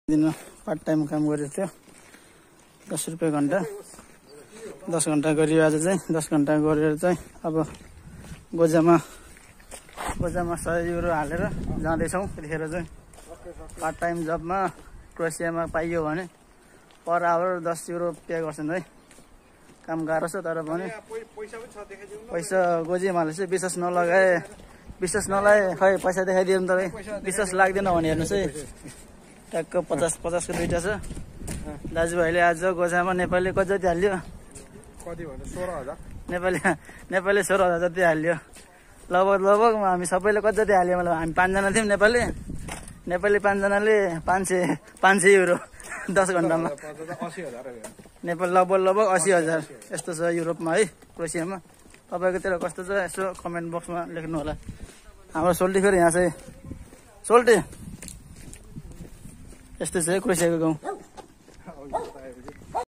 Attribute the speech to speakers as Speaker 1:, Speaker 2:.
Speaker 1: दिन part time काम गरेको थियो 10 रुपैयाँ घण्टा 10 घण्टा गरियो आज चाहिँ 10 घण्टा गरेर चाहिँ अब गोजामा 100 युरो हालेर जाँदैछौँ। त्यतिखेर चाहिँ पार्ट टाइम जबमा क्रोएसियामा पाइयो भने पर आवर 10 युरो पे गर्छन् है। काम गाह्रो छ तर पनि पैसा गोजिमाले चाहिँ विश्वास नलाए खै पैसा देखाइदियो नि तपाईँ विश्वास लाग्दैन भने हेर्नुहोस् है ट्याक्क 50 को दुईटा छ। दाजुभाइले आज गोजामा नेपाली कति जति हाल्यो
Speaker 2: कति भन्दा 16000
Speaker 1: नेपाली 16000 जति हाल्यो। लगभग हामी सबैले कति जति हाल्यो मतलब हामी 5 जना थियौँ नेपाली 5 जनाले 500 युरो 10 घण्टामा
Speaker 2: 80000
Speaker 1: नेपाल लगभग 80000 यस्तो छ युरोपमा है क्रोएसियामा। तपाईँकोतिर कस्तो छ यसो कमेन्ट बक्समा लेख्नु होला। हाम्रो सोल्टी फेरि यहाँ चाहिँ सोल्टी यस्तै छ क्रोएसियाको गाउँ।